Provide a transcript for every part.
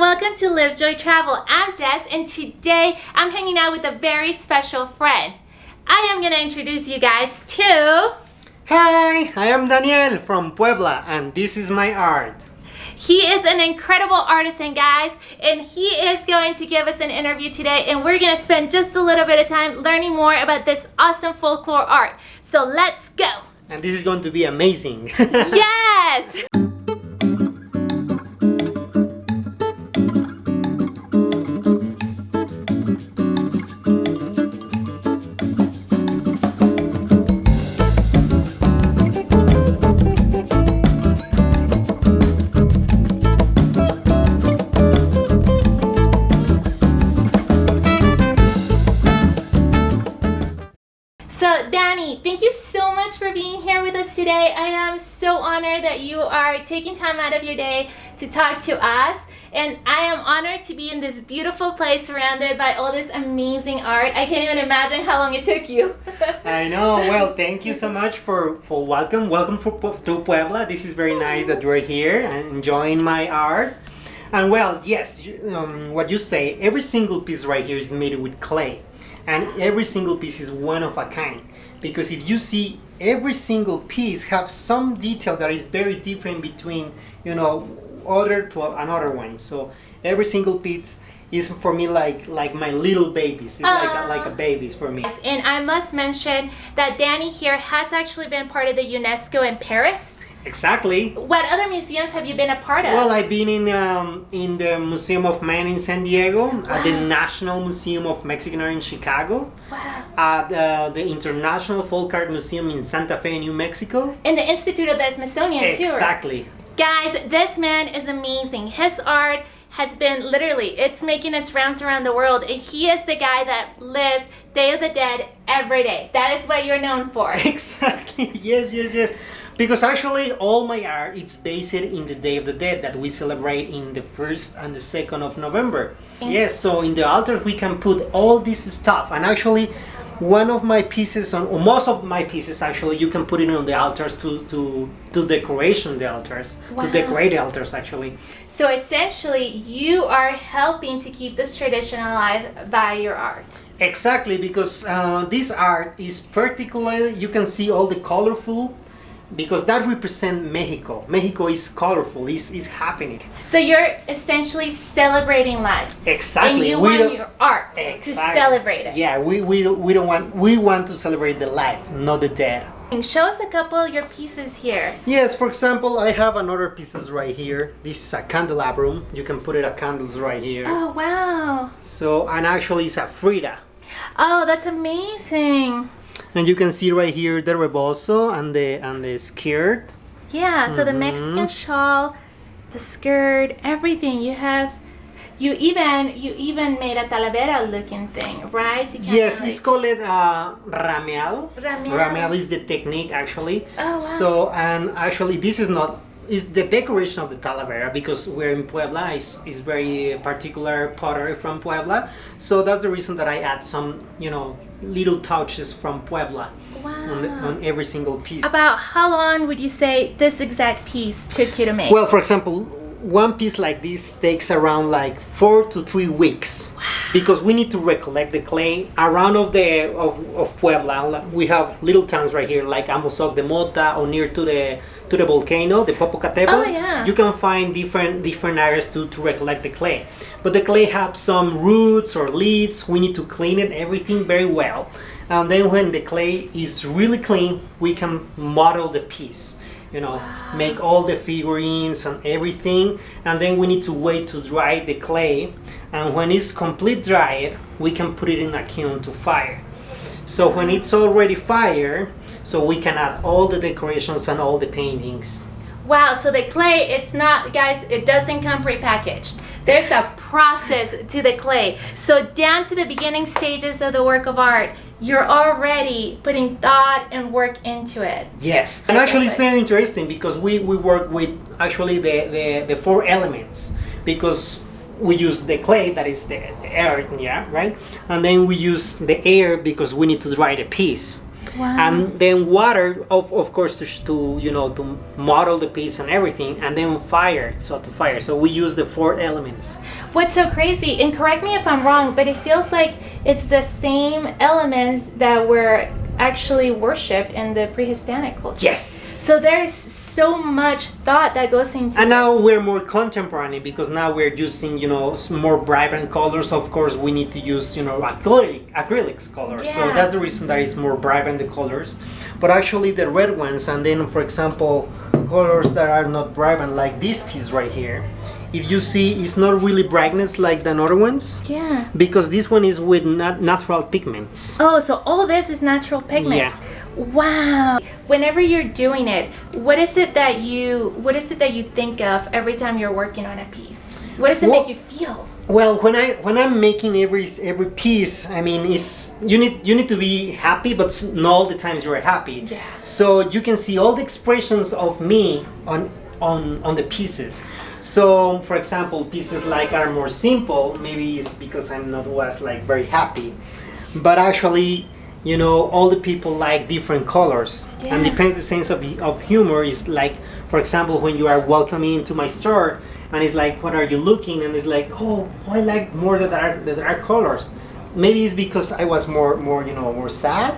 welcome to Live Joy Travel. I'm Jess, and today I'm hanging out with a very special friend. I am going to introduce you guys to... Hi, I am Daniel from Puebla, and this is my art. He is an incredible artisan, guys, and he is going to give us an interview today, and we're going to spend just a little bit of time learning more about this awesome folklore art. So let's go! And this is going to be amazing. Yes! So Danny, thank you so much for being here with us today. I am so honored that you are taking time out of your day to talk to us. And I am honored to be in this beautiful place surrounded by all this amazing art. I can't even imagine how long it took you. I know. Well, thank you so much for welcome. Welcome to Puebla. This is very nice that you're here and enjoying my art. And well, yes, what you say, every single piece right here is made with clay. And every single piece is one of a kind, because if you see, every single piece have some detail that is very different between, other to another one. So every single piece is for me like my little babies. It's like a babies for me. Yes, and I must mention that Danny here has actually been part of the UNESCO in Paris. Exactly. What other museums have you been a part of? Well, I've been in the Museum of Man in San Diego, at the National Museum of Mexican Art in Chicago, at the International Folk Art Museum in Santa Fe, New Mexico. In the Institute of the Smithsonian too. Exactly. Guys, this man is amazing. His art has been it's making its rounds around the world, and he is the guy that lives Day of the Dead every day. That is what you're known for. Exactly. Yes. Because actually all my art is based in the Day of the Dead that we celebrate in the 1st and the 2nd of November. Yes, so in the altars we can put all this stuff, and actually one of my pieces, or most of my pieces actually, you can put it on the altars to decoration the altars, to decorate the altars actually. So essentially you are helping to keep this tradition alive by your art. Exactly, because this art is particularly, you can see all the colorful, because that represents Mexico. Mexico is colorful, is happening. So you're essentially celebrating life. Exactly. And you want your art to celebrate it. Yeah, we want to celebrate the life, not the dead. Show us a couple of your pieces here. Yes, for example, I have another pieces right here. This is a candelabrum. You can put it a candles right here. Oh wow. So, and actually it's a Frida. Oh, that's amazing. And you can see right here the rebozo and the skirt. Yeah, so the Mexican shawl, the skirt, everything. You even made a talavera looking thing, right? Yes, it's called rameado. Rameado is the technique actually. Oh wow. So, and actually this is the decoration of the talavera, because we're in Puebla, is very particular pottery from Puebla. So that's the reason that I add some, little touches from Puebla on every single piece. About how long would you say this exact piece took you to make? Well, for example, one piece like this takes around like 4 to 3 weeks. Wow. Because we need to recollect the clay around of Puebla. We have little towns right here like Amozoc de Mota, or near to the volcano, the Popocatépetl. Oh, yeah. You can find different areas to recollect the clay. But the clay have some roots or leaves. We need to clean it, everything very well. And then when the clay is really clean, we can model the piece. Make all the figurines and everything, and then we need to wait to dry the clay, and when it's complete dried, we can put it in a kiln to fire. So when it's already fired, so we can add all the decorations and all the paintings. Wow, so the clay, it's not, guys, it doesn't come prepackaged. There's a process to the clay. So down to the beginning stages of the work of art, you're already putting thought and work into it. Yes, and actually it's very interesting because we work with actually the 4 elements, because we use the clay, that is the earth, yeah, right? And then we use the air because we need to dry the piece. Wow. And then water, of course, to you know, to model the piece and everything, and then fire, so we use the four elements. What's so crazy, and correct me if I'm wrong, but it feels like it's the same elements that were actually worshipped in the pre-Hispanic culture. Yes. So there's so much thought that goes into And now this. we're more contemporary because now we're using, you know, more vibrant colors. Of course, we need to use, you know, acrylics colors. So Yeah. that's the reason that it's more vibrant, the colors. But actually the red ones, and then for example, colors that are not vibrant, like this piece right here. If you see, it's not really brightness like the other ones. Yeah. Because this one is with natural pigments. Oh, so all this is natural pigments. Yeah. Wow. Whenever you're doing it, what is it that you think of every time you're working on a piece? What does it Well, make you feel? Well, when I'm making every piece, I mean, it's you need to be happy, but not all the times you're happy. Yeah. So you can see all the expressions of me on the pieces. So, for example, pieces like are more simple. Maybe it's because I'm not was like very happy, but actually, you know, all the people like different colors, and Yeah. depends the sense of humor. Is like, for example, when you are welcoming into my store, and it's like, what are you looking? And it's like, oh, I like more the dark colors. Maybe it's because I was more you know, more sad.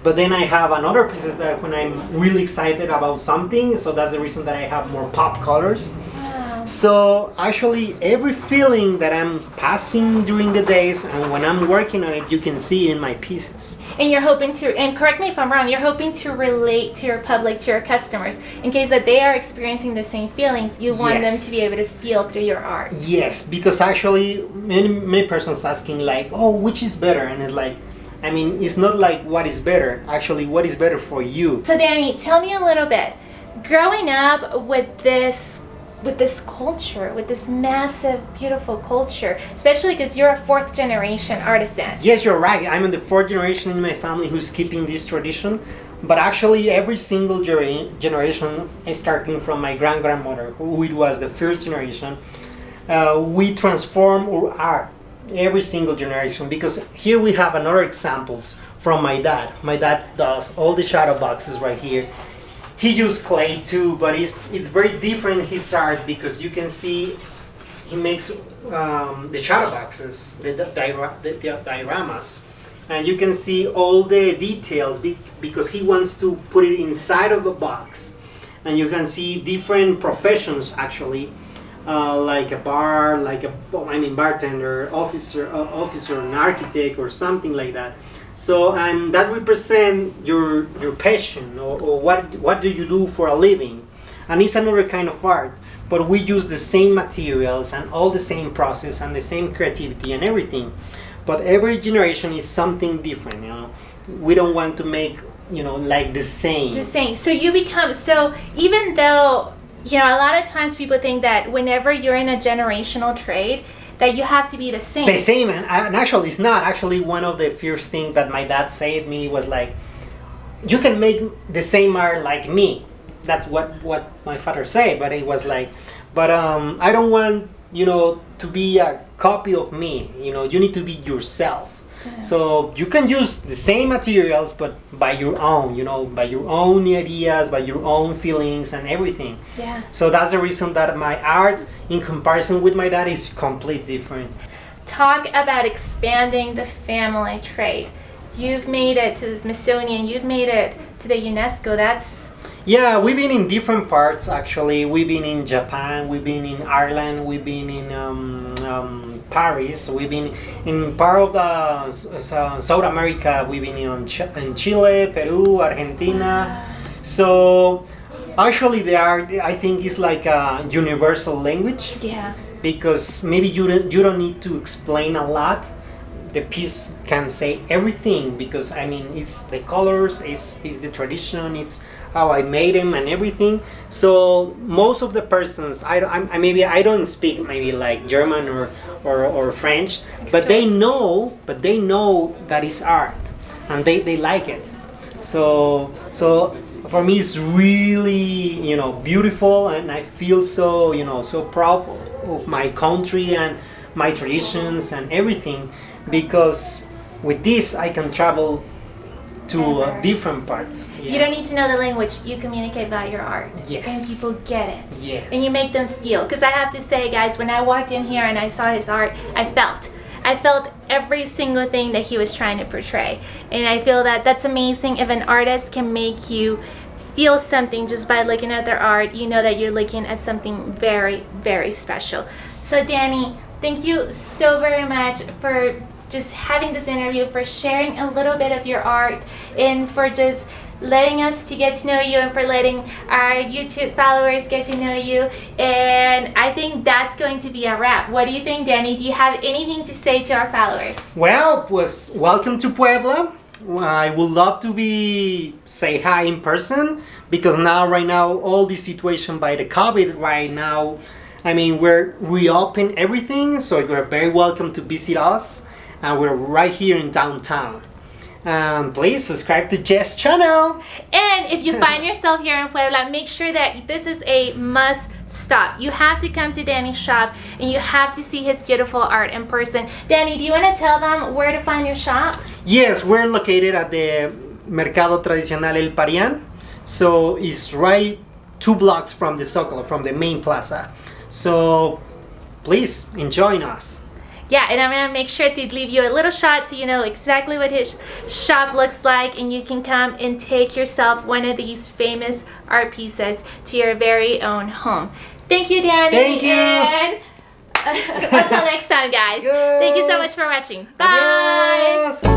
But then I have another pieces that when I'm really excited about something, so that's the reason that I have more pop colors. Wow. So actually every feeling that I'm passing during the days and when I'm working on it, you can see it in my pieces. And you're hoping to, and correct me if I'm wrong, you're hoping to relate to your public, to your customers, in case that they are experiencing the same feelings. You want them to be Yes. able to feel through your art. Yes, because actually many persons asking like, oh, which is better? And it's like, I mean, it's not like what is better, actually what is better for you. So Danny, tell me a little bit. Growing up with this culture, with this massive, beautiful culture, especially because you're a fourth generation artisan. Yes, you're right. I'm in the fourth generation in my family who's keeping this tradition. But actually, every single generation, starting from my grandmother, who it was the first generation, we transform our art every single generation. Because here we have another examples from my dad. My dad does all the shadow boxes right here. He used clay too, but it's very different his art because you can see he makes the shadow boxes, the dioramas, and you can see all the details because he wants to put it inside of the box, and you can see different professions actually, like a bartender, officer, an architect, or something like that. So, and that represent your passion, or what do you do for a living, and it's another kind of art. But we use the same materials and all the same process and the same creativity and everything. But every generation is something different. You know, we don't want to make, you know, like the same. The same. So you become, so even though, you know, a lot of times people think that whenever you're in a generational trade, that you have to be the same. The same, and actually it's not. Actually, one of the first things that my dad said to me was like, you can make the same art like me. That's what my father said, but it was like, but I don't want, you know, to be a copy of me. You know, you need to be yourself. Yeah. So you can use the same materials, but by your own, you know, by your own ideas, by your own feelings and everything. Yeah. So that's the reason that my art, in comparison with my dad, is completely different. Talk about expanding the family trade. You've made it to the Smithsonian, you've made it to the UNESCO. That's... Yeah, we've been in different parts actually. We've been in Japan, we've been in Ireland, we've been in Paris, we've been in part of the South America, we've been in Chile, Peru, Argentina. So actually the art, I think, is like a universal language. Yeah. Because maybe you don't need to explain a lot. The piece can say everything because I mean it's the colors, it's the tradition, it's how I made them and everything. So most of the persons, I maybe I don't speak maybe like German or French, but they know that it's art and they like it. So for me it's really, you know, beautiful, and I feel so, you know, so proud of my country and my traditions and everything, because with this I can travel to Ever. different parts. You don't need to know the language. You communicate by your art. Yes. And people get it. Yes. And you make them feel. Because I have to say, guys, when I walked in here and I saw his art, I felt every single thing that he was trying to portray. And I feel that that's amazing. If an artist can make you feel something just by looking at their art, you know that you're looking at something very, very special. So Danny, thank you so very much for just having this interview, for sharing a little bit of your art, and for just letting us to get to know you, and for letting our YouTube followers get to know you. And I think that's going to be a wrap. What do you think, Danny? Do you have anything to say to our followers? Well, pues welcome to Puebla. I would love to say hi in person, because right now all the situation by the COVID right now, I mean, we're reopen everything, so you're very welcome to visit us, and we're right here in downtown. Please subscribe to Jess channel. And if you find yourself here in Puebla, make sure that this is a must stop. You have to come to Danny's shop and you have to see his beautiful art in person. Danny, do you want to tell them where to find your shop? Yes, we're located at the Mercado Tradicional El Parian. So it's right 2 blocks from the Zócalo, from the main plaza. So please join us. Yeah, and I'm going to make sure to leave you a little shot so you know exactly what his shop looks like, and you can come and take yourself one of these famous art pieces to your very own home. Thank you, Danny. Thank you. And until next time, guys. Yes. Thank you so much for watching. Bye. Adios.